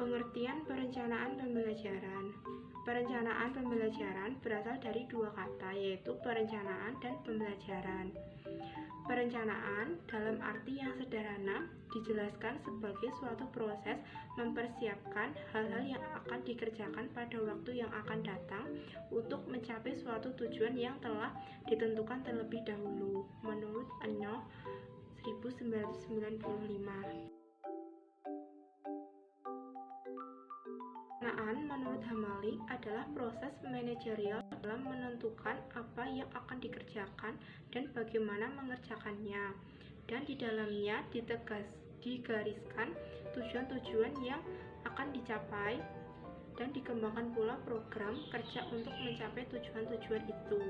Pengertian perencanaan pembelajaran. Perencanaan pembelajaran berasal dari dua kata, yaitu perencanaan dan pembelajaran. Perencanaan dalam arti yang sederhana dijelaskan sebagai suatu proses mempersiapkan hal-hal yang akan dikerjakan pada waktu yang akan datang untuk mencapai suatu tujuan yang telah ditentukan terlebih dahulu, menurut Enoch 1995. Perencanaan menurut Hamalik adalah proses manajerial dalam menentukan apa yang akan dikerjakan dan bagaimana mengerjakannya, dan di dalamnya digariskan tujuan-tujuan yang akan dicapai dan dikembangkan pula program kerja untuk mencapai tujuan-tujuan itu.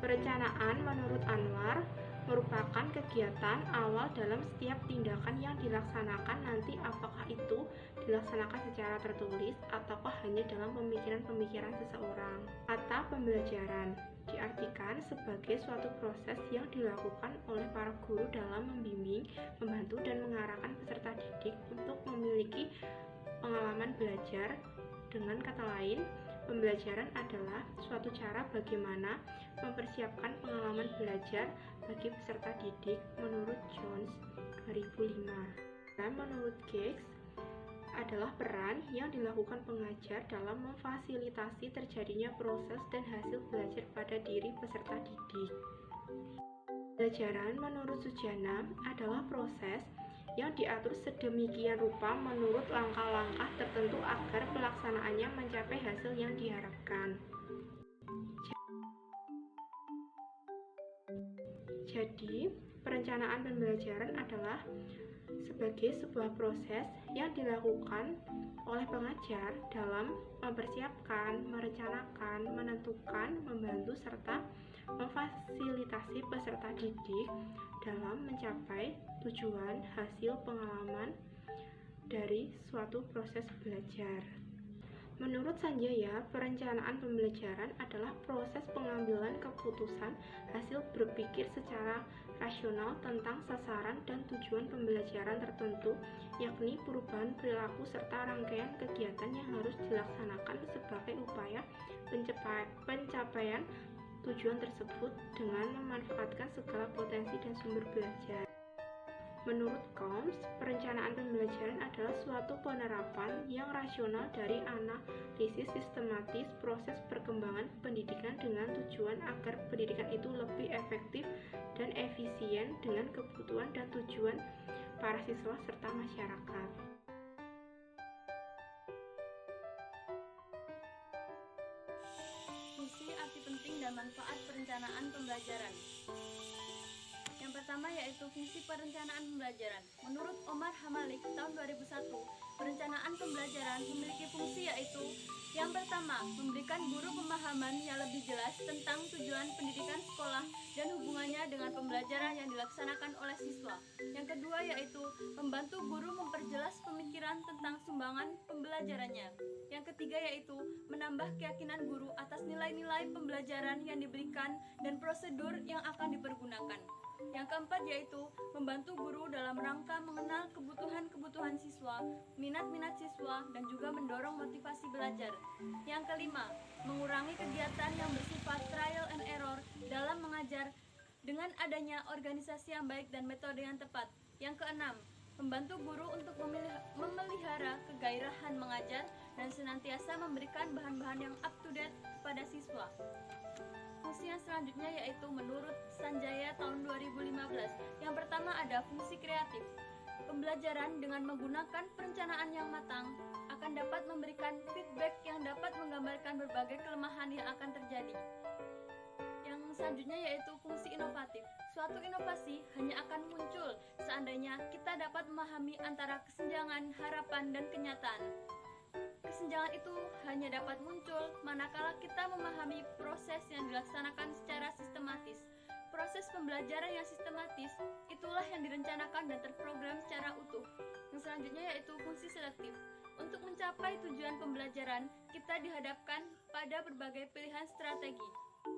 Perencanaan menurut Anwar merupakan kegiatan awal dalam setiap tindakan yang dilaksanakan, nanti apakah itu dilaksanakan secara tertulis ataukah hanya dalam pemikiran-pemikiran seseorang. Kata pembelajaran diartikan sebagai suatu proses yang dilakukan oleh para guru dalam membimbing, membantu dan mengarahkan peserta didik untuk memiliki pengalaman belajar. Dengan kata lain, pembelajaran adalah suatu cara bagaimana mempersiapkan pengalaman belajar bagi peserta didik, menurut Jones 2005. Dan menurut Gates adalah peran yang dilakukan pengajar dalam memfasilitasi terjadinya proses dan hasil belajar pada diri peserta didik. Pembelajaran menurut Sujana adalah proses yang diatur sedemikian rupa menurut langkah-langkah tertentu agar pelaksanaannya mencapai hasil yang diharapkan. Jadi, perencanaan pembelajaran adalah sebagai sebuah proses yang dilakukan oleh pengajar dalam mempersiapkan, merencanakan, menentukan, membantu, serta memfasilitasi peserta didik dalam mencapai tujuan hasil pengalaman dari suatu proses belajar. Menurut Sanjaya, perencanaan pembelajaran adalah proses pengambilan keputusan hasil berpikir secara rasional tentang sasaran dan tujuan pembelajaran tertentu, yakni perubahan perilaku serta rangkaian kegiatan yang harus dilaksanakan sebagai upaya pencapaian tujuan tersebut dengan memanfaatkan segala potensi dan sumber belajar. Menurut Combs, perencanaan pembelajaran adalah suatu penerapan yang rasional dari analisis sistematis proses perkembangan pendidikan dengan tujuan agar pendidikan itu lebih efektif dan efisien dengan kebutuhan dan tujuan para siswa serta masyarakat. Fungsi, arti penting, dan manfaat perencanaan pembelajaran. Yang pertama yaitu fungsi perencanaan pembelajaran. Menurut Omar Hamalik tahun 2001, perencanaan pembelajaran memiliki fungsi yaitu yang pertama, memberikan guru pemahaman yang lebih jelas tentang tujuan pendidikan sekolah dan hubungannya dengan pembelajaran yang dilaksanakan oleh siswa. Yang kedua yaitu membantu guru memperjelas pemikiran tentang sumbangan pembelajarannya. Yang ketiga yaitu menambah keyakinan guru atas nilai-nilai pembelajaran yang diberikan dan prosedur yang akan dipergunakan. Yang keempat yaitu membantu guru dalam rangka mengenal kebutuhan-kebutuhan siswa, minat-minat siswa, dan juga mendorong motivasi belajar. Yang kelima, mengurangi kegiatan yang bersifat trial and error dalam mengajar dengan adanya organisasi yang baik dan metode yang tepat. Yang keenam, membantu guru untuk memelihara kegairahan mengajar dan senantiasa memberikan bahan-bahan yang up to date kepada siswa. Fungsi yang selanjutnya yaitu menurut Sanjaya tahun 2015. Yang pertama ada fungsi kreatif. Pembelajaran dengan menggunakan perencanaan yang matang akan dapat memberikan feedback yang dapat menggambarkan berbagai kelemahan yang akan terjadi. Yang selanjutnya yaitu fungsi inovatif. Suatu inovasi hanya akan muncul seandainya kita dapat memahami antara kesenjangan, harapan, dan kenyataan. Kesenjangan itu hanya dapat muncul manakala kita memahami proses yang dilaksanakan secara sistematis. Proses pembelajaran yang sistematis itulah yang direncanakan dan terprogram secara utuh. Yang selanjutnya yaitu fungsi selektif. Untuk mencapai tujuan pembelajaran, kita dihadapkan pada berbagai pilihan strategi.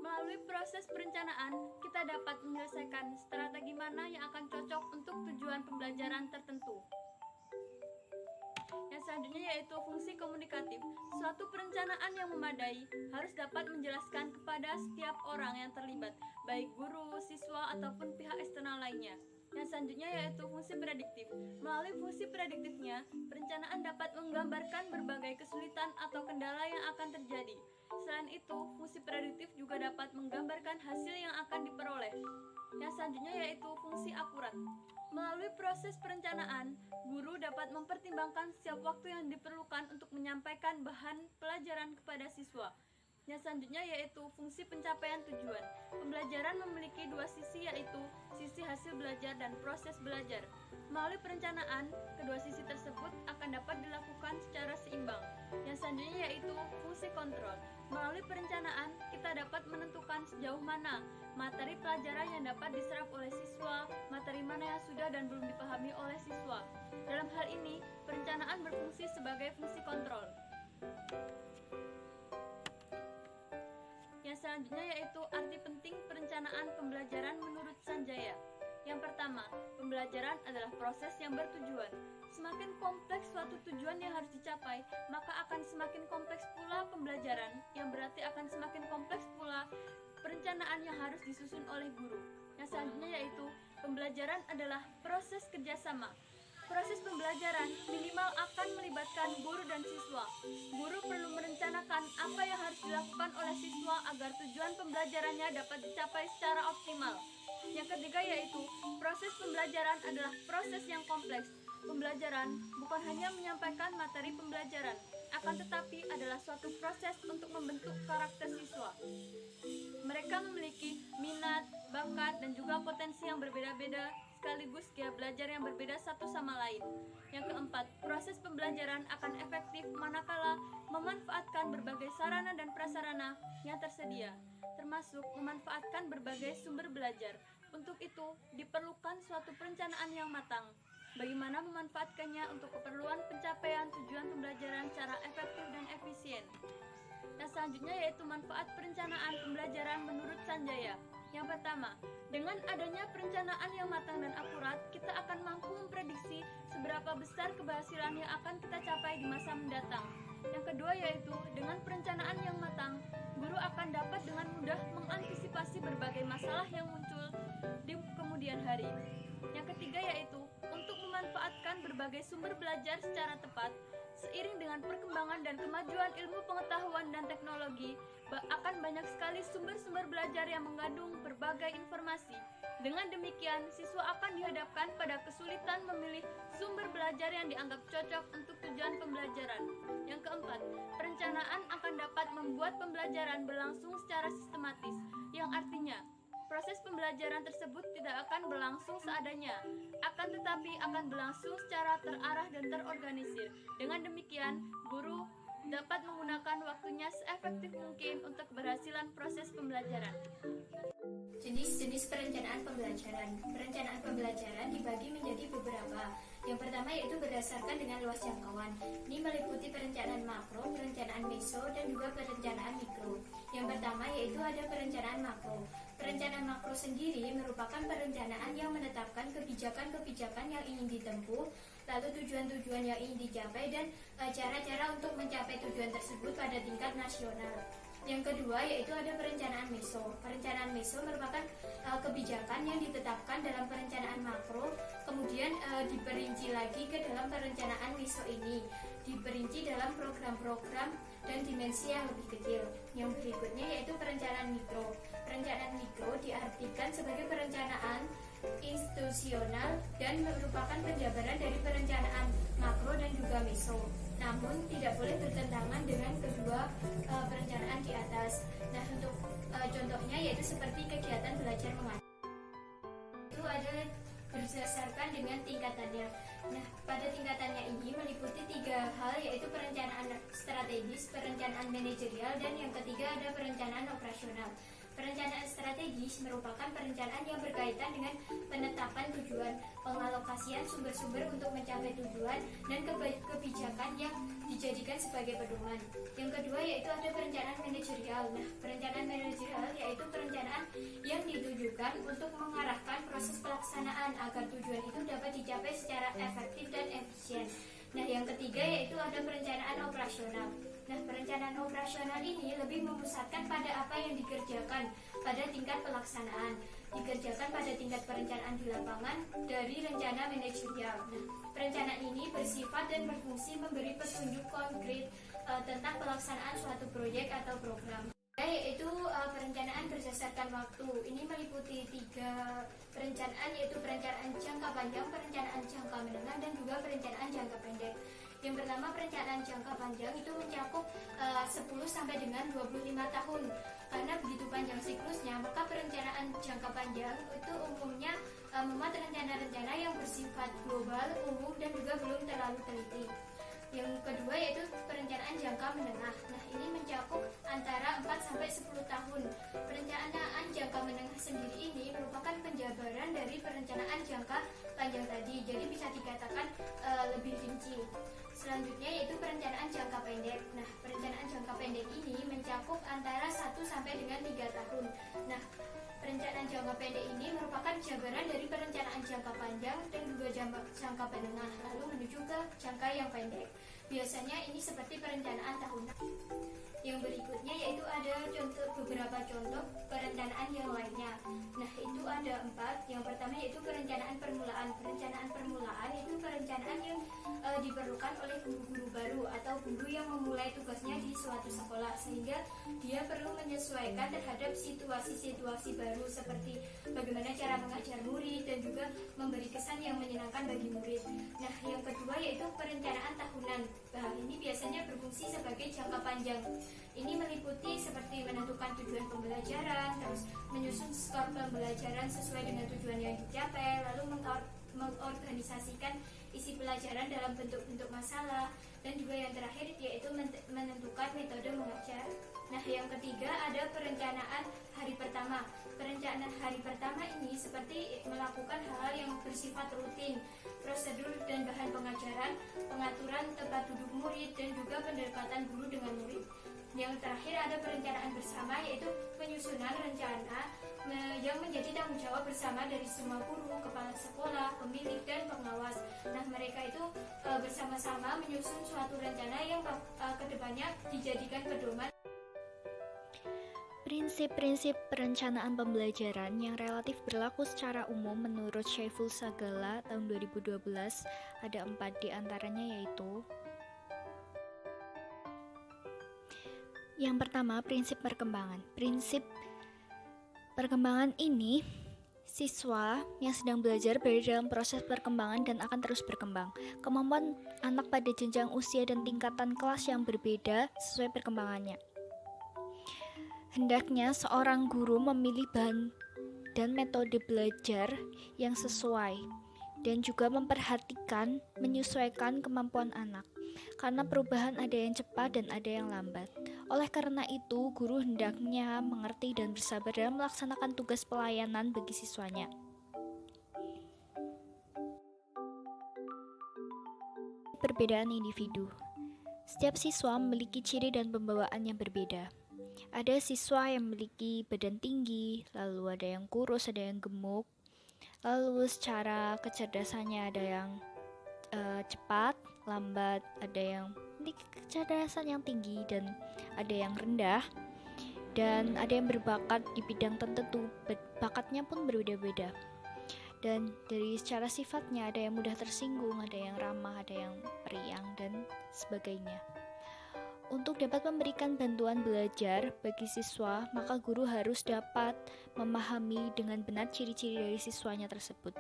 Melalui proses perencanaan, kita dapat menyelesaikan strategi mana yang akan cocok untuk tujuan pembelajaran tertentu. Yang selanjutnya yaitu fungsi komunikatif. Suatu perencanaan yang memadai harus dapat menjelaskan kepada setiap orang yang terlibat, baik guru, siswa, ataupun pihak eksternal lainnya. Yang selanjutnya yaitu fungsi prediktif. Melalui fungsi prediktifnya, perencanaan dapat menggambarkan berbagai kesulitan atau kendala yang akan terjadi. Selain itu, fungsi prediktif juga dapat menggambarkan hasil yang akan diperoleh. Yang selanjutnya yaitu fungsi akurat. Melalui proses perencanaan, guru dapat mempertimbangkan setiap waktu yang diperlukan untuk menyampaikan bahan pelajaran kepada siswa. Yang selanjutnya yaitu fungsi pencapaian tujuan. Pembelajaran memiliki dua sisi, yaitu sisi hasil belajar dan proses belajar. Melalui perencanaan, kedua sisi tersebut akan dapat dilakukan secara seimbang. Yang selanjutnya yaitu fungsi kontrol. Melalui perencanaan, kita dapat menentukan sejauh mana materi pelajaran yang dapat diserap oleh siswa, materi mana yang sudah dan belum dipahami oleh siswa. Dalam hal ini, perencanaan berfungsi sebagai fungsi kontrol. Yang selanjutnya yaitu arti penting perencanaan pembelajaran menurut Sanjaya. Yang pertama, pembelajaran adalah proses yang bertujuan. Semakin kompleks suatu tujuan yang harus dicapai, maka akan semakin kompleks pula pembelajaran, yang berarti akan semakin kompleks pula perencanaan yang harus disusun oleh guru. Yang selanjutnya yaitu pembelajaran adalah proses kerjasama. Proses pembelajaran minimal akan melibatkan guru dan siswa. Guru perlu merencanakan apa yang harus dilakukan oleh siswa agar tujuan pembelajarannya dapat dicapai secara optimal. Yang ketiga yaitu proses pembelajaran adalah proses yang kompleks. Pembelajaran bukan hanya menyampaikan materi pembelajaran, akan tetapi adalah suatu proses untuk membentuk karakter siswa. Mereka memiliki minat, bakat, dan juga potensi yang berbeda-beda, sekaligus gaya belajar yang berbeda satu sama lain. Yang keempat, proses pembelajaran akan efektif manakala memanfaatkan berbagai sarana dan prasarana yang tersedia, termasuk memanfaatkan berbagai sumber belajar. Untuk itu, diperlukan suatu perencanaan yang matang. Bagaimana memanfaatkannya untuk keperluan pencapaian tujuan pembelajaran secara efektif dan efisien. Yang selanjutnya yaitu manfaat perencanaan pembelajaran menurut Sanjaya. Yang pertama, dengan adanya perencanaan yang matang dan akurat, kita akan mampu memprediksi seberapa besar keberhasilan yang akan kita capai di masa mendatang. Yang kedua yaitu, dengan perencanaan yang matang, guru akan dapat dengan mudah mengantisipasi berbagai masalah yang muncul di kemudian hari. Yang ketiga yaitu, untuk memanfaatkan berbagai sumber belajar secara tepat. Seiring dengan perkembangan dan kemajuan ilmu pengetahuan dan teknologi, akan banyak sekali sumber-sumber belajar yang mengandung berbagai informasi. Dengan demikian, siswa akan dihadapkan pada kesulitan memilih sumber belajar yang dianggap cocok untuk tujuan pembelajaran. Yang keempat, perencanaan akan dapat membuat pembelajaran berlangsung secara sistematis, yang artinya proses pembelajaran tersebut tidak akan berlangsung seadanya, akan tetapi akan berlangsung secara terarah dan terorganisir. Dengan demikian, guru dapat menggunakan waktunya seefektif mungkin untuk keberhasilan proses pembelajaran. Jenis-jenis perencanaan pembelajaran. Perencanaan pembelajaran dibagi menjadi beberapa. Yang pertama yaitu berdasarkan dengan luas jangkauan. Ini meliputi perencanaan makro, perencanaan meso, dan juga perencanaan mikro. Yang pertama yaitu ada perencanaan makro. Perencanaan makro sendiri merupakan perencanaan yang menetapkan kebijakan-kebijakan yang ingin ditempuh, lalu tujuan-tujuan yang ingin dicapai, dan cara-cara untuk mencapai tujuan tersebut pada tingkat nasional. Yang kedua yaitu ada perencanaan meso. Perencanaan meso merupakan kebijakan yang ditetapkan dalam perencanaan makro, kemudian diperinci lagi ke dalam perencanaan meso ini, diperinci dalam program-program dan dimensi yang lebih kecil. Yang berikutnya yaitu perencanaan mikro. Perencanaan mikro diartikan sebagai perencanaan institusional dan merupakan penjabaran dari perencanaan makro dan juga meso, namun tidak boleh bertentangan dengan kedua perencanaan di atas. Nah, untuk contohnya yaitu seperti kegiatan belajar mengajar. Itu ada berdasarkan dengan tingkatannya. Nah, pada tingkatannya ini meliputi 3 hal, yaitu perencanaan strategis, perencanaan manajerial, dan yang ketiga ada perencanaan operasional. Perencanaan strategis merupakan perencanaan yang berkaitan dengan penetapan tujuan, pengalokasian sumber-sumber untuk mencapai tujuan, dan kebijakan yang dijadikan sebagai pedoman. Yang kedua yaitu ada perencanaan manajerial. Nah, perencanaan manajerial yaitu perencanaan yang ditujukan untuk mengarahkan proses pelaksanaan agar tujuan itu dapat dicapai secara efektif dan efisien. Nah, yang ketiga yaitu ada perencanaan operasional. Nah, perencanaan operasional ini lebih memusatkan pada apa yang dikerjakan pada tingkat pelaksanaan, dikerjakan pada tingkat perencanaan di lapangan dari rencana manajerial. Nah, perencanaan ini bersifat dan berfungsi memberi petunjuk konkret tentang pelaksanaan suatu proyek atau program. Yaitu perencanaan berdasarkan waktu. Ini meliputi 3 perencanaan, yaitu perencanaan jangka panjang, perencanaan jangka menengah, dan juga perencanaan jangka pendek. Yang pertama, perencanaan jangka panjang itu mencakup 10 sampai dengan 25 tahun. Karena begitu panjang siklusnya, maka perencanaan jangka panjang itu umumnya memuat rencana-rencana yang bersifat global, umum, dan juga belum terlalu teliti. Yang kedua yaitu perencanaan jangka menengah. Nah, ini mencakup antara 4 sampai 10 tahun. Perencanaan jangka menengah sendiri ini merupakan penjabaran dari perencanaan jangka panjang tadi. Jadi bisa dikatakan lebih rinci. Selanjutnya yaitu perencanaan jangka pendek. Nah, perencanaan jangka pendek ini mencakup antara 1 sampai dengan 3 tahun. Nah, perencanaan jangka pendek ini merupakan jabaran dari perencanaan jangka panjang dan juga jangka menengah, lalu menuju ke jangka yang pendek. Biasanya ini seperti perencanaan tahunan. Yang berikutnya yaitu ada beberapa contoh perencanaan yang lainnya. Nah, itu ada 4. Yang pertama yaitu perencanaan permulaan. Perencanaan permulaan itu perencanaan yang diperlukan oleh guru-guru baru atau guru yang memulai tugasnya di suatu sekolah, sehingga dia perlu menyesuaikan terhadap situasi-situasi baru seperti bagaimana cara mengajar murid dan juga memberi kesan yang menyenangkan bagi murid. Nah, yang kedua yaitu perencanaan tahunan. Nah, ini biasanya berfungsi sebagai jangka panjang. Ini meliputi seperti menentukan tujuan pembelajaran, terus menyusun skor pembelajaran sesuai dengan tujuan yang dicapai, lalu mengorganisasikan isi pelajaran dalam bentuk-bentuk masalah, dan juga yang terakhir yaitu menentukan metode mengajar. Nah, yang ketiga ada perencanaan hari pertama. Perencanaan hari pertama ini seperti melakukan hal-hal yang bersifat rutin, prosedur dan bahan pengajaran, pengaturan tempat duduk murid, dan juga pendekatan guru dengan murid. Yang terakhir ada perencanaan bersama, yaitu penyusunan rencana yang menjadi tanggung jawab bersama dari semua guru, kepala sekolah, pemilik, dan pengawas. Nah, mereka itu bersama-sama menyusun suatu rencana yang kedepannya dijadikan pedoman. Prinsip-prinsip perencanaan pembelajaran yang relatif berlaku secara umum menurut Syaiful Sagala tahun 2012 ada 4 diantaranya, yaitu yang pertama, prinsip perkembangan. Prinsip perkembangan ini, siswa yang sedang belajar berada dalam proses perkembangan dan akan terus berkembang. Kemampuan anak pada jenjang usia dan tingkatan kelas yang berbeda sesuai perkembangannya. Hendaknya seorang guru memilih bahan dan metode belajar yang sesuai dan juga memperhatikan menyesuaikan kemampuan anak, karena perubahan ada yang cepat dan ada yang lambat. Oleh karena itu, guru hendaknya mengerti dan bersabar dalam melaksanakan tugas pelayanan bagi siswanya. Perbedaan individu. Setiap siswa memiliki ciri dan pembawaan yang berbeda. Ada siswa yang memiliki badan tinggi, lalu ada yang kurus, ada yang gemuk, lalu secara kecerdasannya ada yang cepat, lambat, ada yang memiliki kecerdasan yang tinggi dan ada yang rendah, dan ada yang berbakat di bidang tertentu. Bakatnya pun berbeda-beda. Dan dari secara sifatnya ada yang mudah tersinggung, ada yang ramah, ada yang periang, dan sebagainya. Untuk dapat memberikan bantuan belajar bagi siswa, maka guru harus dapat memahami dengan benar ciri-ciri dari siswanya tersebut,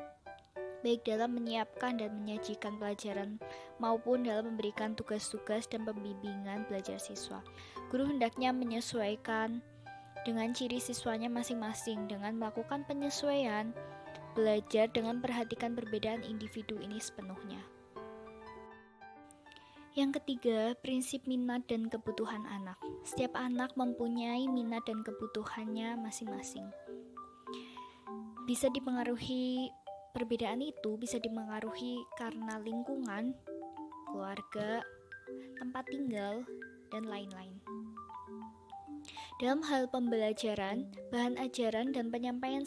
baik dalam menyiapkan dan menyajikan pelajaran maupun dalam memberikan tugas-tugas dan pembimbingan belajar siswa. Guru hendaknya menyesuaikan dengan ciri siswanya masing-masing dengan melakukan penyesuaian belajar dengan perhatikan perbedaan individu ini sepenuhnya. Yang ketiga, prinsip minat dan kebutuhan anak. Setiap anak mempunyai minat dan kebutuhannya masing-masing. Bisa dipengaruhi, perbedaan itu bisa dipengaruhi karena lingkungan, keluarga, tempat tinggal, dan lain-lain. Dalam hal pembelajaran, bahan ajaran dan penyampaian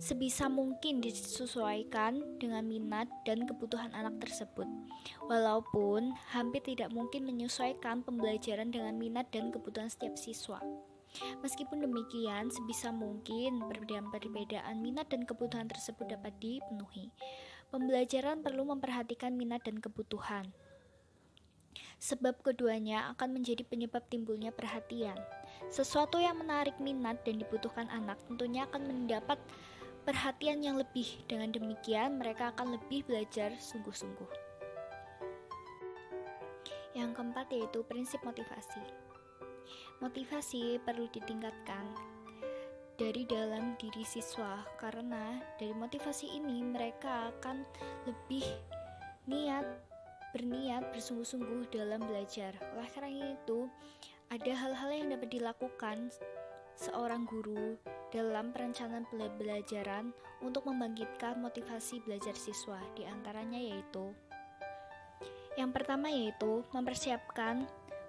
sebisa mungkin disesuaikan dengan minat dan kebutuhan anak tersebut. Walaupun hampir tidak mungkin menyesuaikan pembelajaran dengan minat dan kebutuhan setiap siswa. Meskipun demikian, sebisa mungkin perbedaan minat dan kebutuhan tersebut dapat dipenuhi. Pembelajaran perlu memperhatikan minat dan kebutuhan, sebab keduanya akan menjadi penyebab timbulnya perhatian. Sesuatu yang menarik minat dan dibutuhkan anak tentunya akan mendapat perhatian yang lebih. Dengan demikian, mereka akan lebih belajar sungguh-sungguh. Yang keempat yaitu prinsip motivasi. Motivasi perlu ditingkatkan dari dalam diri siswa, karena dari motivasi ini mereka akan lebih berniat bersungguh-sungguh dalam belajar. Oleh karena itu, ada hal-hal yang dapat dilakukan seorang guru dalam perencanaan pembelajaran untuk membangkitkan motivasi belajar siswa. Di antaranya yaitu, yang pertama yaitu mempersiapkan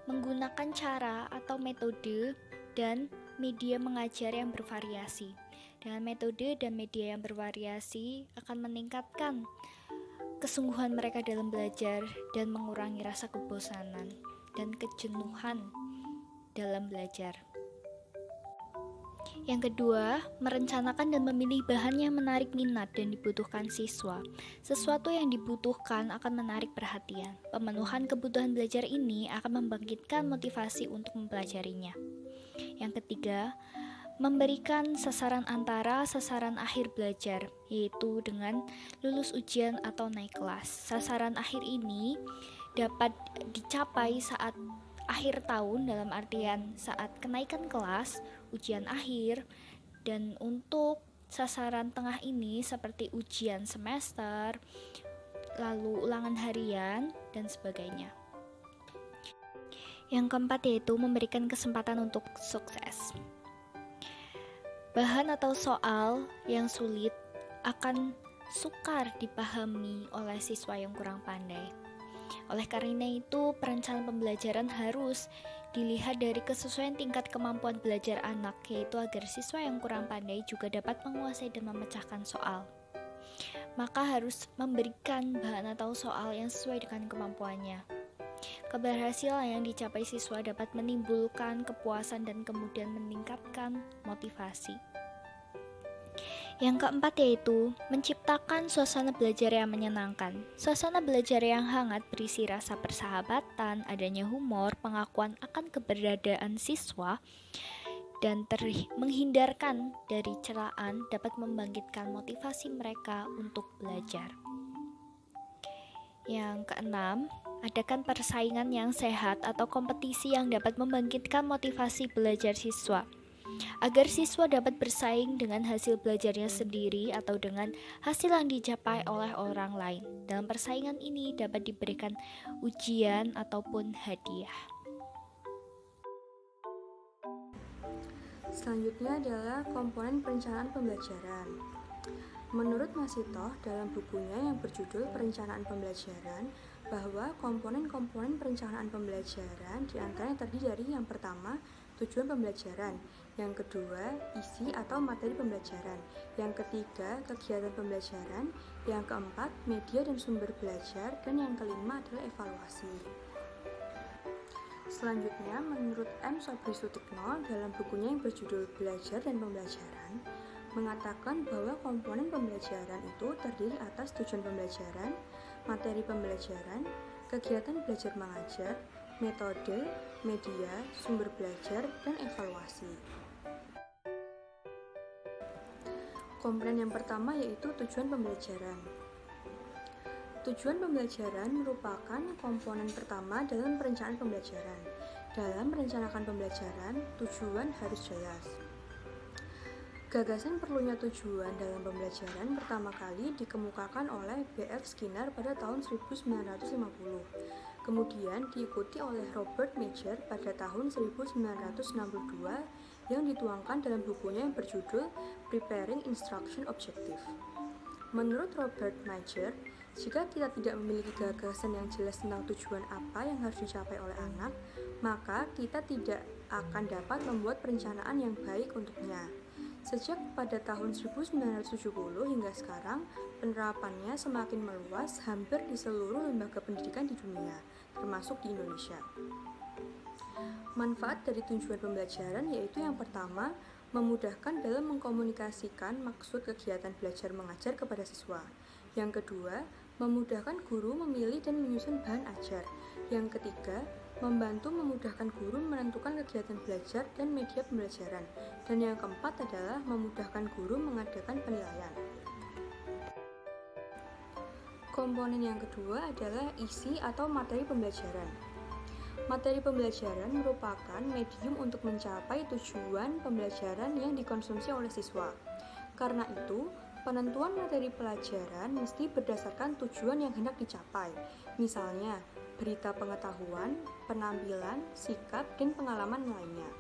menggunakan cara atau metode dan media mengajar yang bervariasi. Dengan metode dan media yang bervariasi akan meningkatkan kesungguhan mereka dalam belajar dan mengurangi rasa kebosanan dan kejenuhan dalam belajar. Yang kedua, merencanakan dan memilih bahan yang menarik minat dan dibutuhkan siswa. Sesuatu yang dibutuhkan akan menarik perhatian. Pemenuhan kebutuhan belajar ini akan membangkitkan motivasi untuk mempelajarinya. Yang ketiga, memberikan sasaran antara sasaran akhir belajar, yaitu dengan lulus ujian atau naik kelas. Sasaran akhir ini dapat dicapai saat akhir tahun, dalam artian saat kenaikan kelas, ujian akhir, dan untuk sasaran tengah ini seperti ujian semester, lalu ulangan harian, dan sebagainya. Yang keempat yaitu memberikan kesempatan untuk sukses. Bahan atau soal yang sulit akan sukar dipahami oleh siswa yang kurang pandai. Oleh karena itu, perencanaan pembelajaran harus dilihat dari kesesuaian tingkat kemampuan belajar anak, yaitu agar siswa yang kurang pandai juga dapat menguasai dan memecahkan soal. Maka harus memberikan bahan atau soal yang sesuai dengan kemampuannya. Keberhasilan yang dicapai siswa dapat menimbulkan kepuasan dan kemudian meningkatkan motivasi. Yang keempat yaitu menciptakan suasana belajar yang menyenangkan. Suasana belajar yang hangat berisi rasa persahabatan, adanya humor, pengakuan akan keberadaan siswa, dan menghindarkan dari celaan dapat membangkitkan motivasi mereka untuk belajar. Yang keenam, adakan persaingan yang sehat atau kompetisi yang dapat membangkitkan motivasi belajar siswa. Agar siswa dapat bersaing dengan hasil belajarnya sendiri atau dengan hasil yang dicapai oleh orang lain. Dalam persaingan ini dapat diberikan ujian ataupun hadiah. Selanjutnya adalah komponen perencanaan pembelajaran. Menurut Masitoh dalam bukunya yang berjudul Perencanaan Pembelajaran, bahwa komponen-komponen perencanaan pembelajaran diantaranya terdiri dari yang pertama, tujuan pembelajaran, yang kedua, isi atau materi pembelajaran, yang ketiga, kegiatan pembelajaran, yang keempat, media dan sumber belajar, dan yang kelima adalah evaluasi. Selanjutnya, menurut M. Sobri Sutikno dalam bukunya yang berjudul Belajar dan Pembelajaran, mengatakan bahwa komponen pembelajaran itu terdiri atas tujuan pembelajaran, materi pembelajaran, kegiatan belajar mengajar, metode, media, sumber belajar, dan evaluasi. Komponen yang pertama yaitu tujuan pembelajaran. Tujuan pembelajaran merupakan komponen pertama dalam perencanaan pembelajaran. Dalam merencanakan pembelajaran, tujuan harus jelas. Gagasan perlunya tujuan dalam pembelajaran pertama kali dikemukakan oleh B.F. Skinner pada tahun 1950. Kemudian diikuti oleh Robert Major pada tahun 1962 yang dituangkan dalam bukunya yang berjudul Preparing Instruction Objective. Menurut Robert Major, Jika kita tidak memiliki gagasan yang jelas tentang tujuan apa yang harus dicapai oleh anak, maka kita tidak akan dapat membuat perencanaan yang baik untuknya. Sejak pada tahun 1970 hingga sekarang, penerapannya semakin meluas hampir di seluruh lembaga pendidikan di dunia, termasuk di Indonesia. Manfaat dari tujuan pembelajaran yaitu yang pertama, memudahkan dalam mengkomunikasikan maksud kegiatan belajar mengajar kepada siswa. Yang kedua, memudahkan guru memilih dan menyusun bahan ajar. Yang ketiga, membantu memudahkan guru menentukan kegiatan belajar dan media pembelajaran. Dan yang keempat adalah memudahkan guru mengadakan penilaian. Komponen yang kedua adalah isi atau materi pembelajaran. Materi pembelajaran merupakan medium untuk mencapai tujuan pembelajaran yang dikonsumsi oleh siswa. Karena itu, penentuan materi pelajaran mesti berdasarkan tujuan yang hendak dicapai. Misalnya, berita pengetahuan, penampilan, sikap, dan pengalaman lainnya.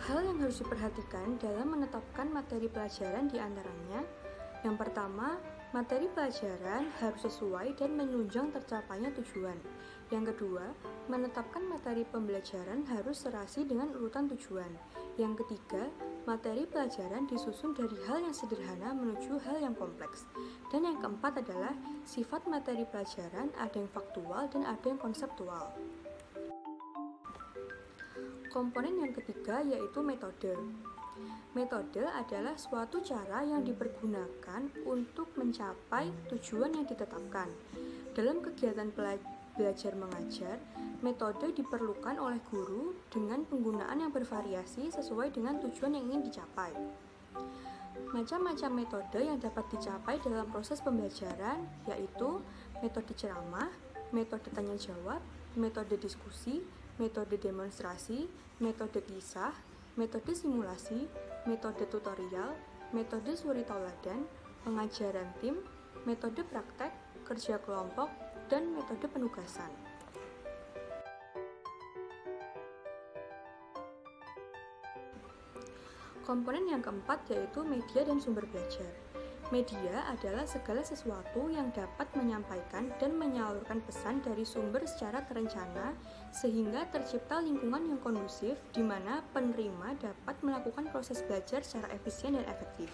Hal yang harus diperhatikan dalam menetapkan materi pelajaran diantaranya, yang pertama, materi pelajaran harus sesuai dan menunjang tercapainya tujuan. Yang kedua, menetapkan materi pembelajaran harus serasi dengan urutan tujuan. Yang ketiga, materi pelajaran disusun dari hal yang sederhana menuju hal yang kompleks. Dan yang keempat adalah sifat materi pelajaran ada yang faktual dan ada yang konseptual. Komponen yang ketiga yaitu metode. Metode adalah suatu cara yang dipergunakan untuk mencapai tujuan yang ditetapkan. Dalam kegiatan belajar mengajar, metode diperlukan oleh guru dengan penggunaan yang bervariasi sesuai dengan tujuan yang ingin dicapai. Macam-macam metode yang dapat dicapai dalam proses pembelajaran yaitu metode ceramah, metode tanya jawab, metode diskusi, metode demonstrasi, metode kisah, metode simulasi, metode tutorial, metode suri tauladan, pengajaran tim, metode praktek, kerja kelompok, dan metode penugasan. Komponen yang keempat yaitu media dan sumber belajar. Media adalah segala sesuatu yang dapat menyampaikan dan menyalurkan pesan dari sumber secara terencana sehingga tercipta lingkungan yang kondusif di mana penerima dapat melakukan proses belajar secara efisien dan efektif.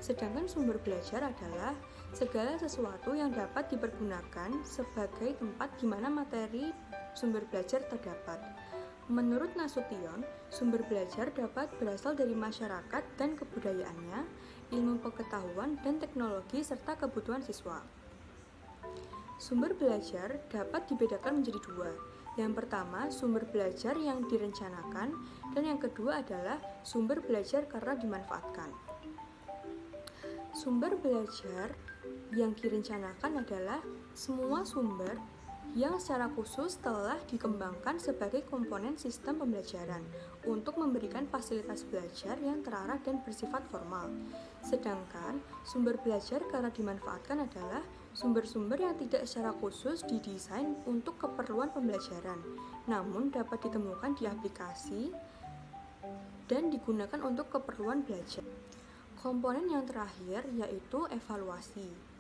Sedangkan sumber belajar adalah segala sesuatu yang dapat dipergunakan sebagai tempat di mana materi sumber belajar terdapat. Menurut Nasution, sumber belajar dapat berasal dari masyarakat dan kebudayaannya, ilmu pengetahuan dan teknologi serta kebutuhan siswa. Sumber belajar dapat dibedakan menjadi dua. Yang pertama, sumber belajar yang direncanakan, dan yang kedua adalah sumber belajar karena dimanfaatkan. Sumber belajar yang direncanakan adalah semua sumber yang secara khusus telah dikembangkan sebagai komponen sistem pembelajaran untuk memberikan fasilitas belajar yang terarah dan bersifat formal. Sedangkan sumber belajar karena dimanfaatkan adalah sumber-sumber yang tidak secara khusus didesain untuk keperluan pembelajaran, namun dapat ditemukan di aplikasi dan digunakan untuk keperluan belajar. Komponen yang terakhir yaitu evaluasi.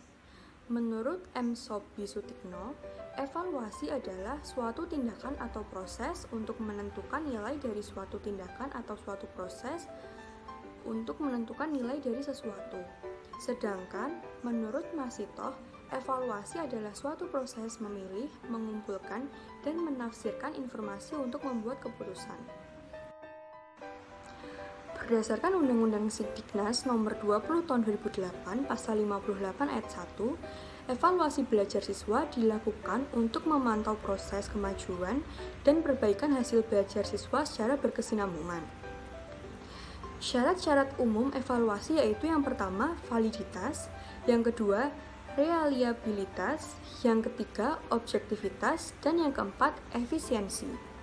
Menurut M. Sobi-Sutikno, evaluasi adalah suatu tindakan atau proses untuk menentukan nilai dari suatu tindakan atau suatu proses untuk menentukan nilai dari sesuatu. Sedangkan menurut Masitoh, evaluasi adalah suatu proses memilih, mengumpulkan, dan menafsirkan informasi untuk membuat keputusan. Berdasarkan Undang-Undang Sidiknas Nomor 20 Tahun 2008 Pasal 58 Ayat 1, evaluasi belajar siswa dilakukan untuk memantau proses kemajuan dan perbaikan hasil belajar siswa secara berkesinambungan. Syarat-syarat umum evaluasi yaitu yang pertama, validitas, yang kedua, reliabilitas, yang ketiga, objektivitas, dan yang keempat, efisiensi.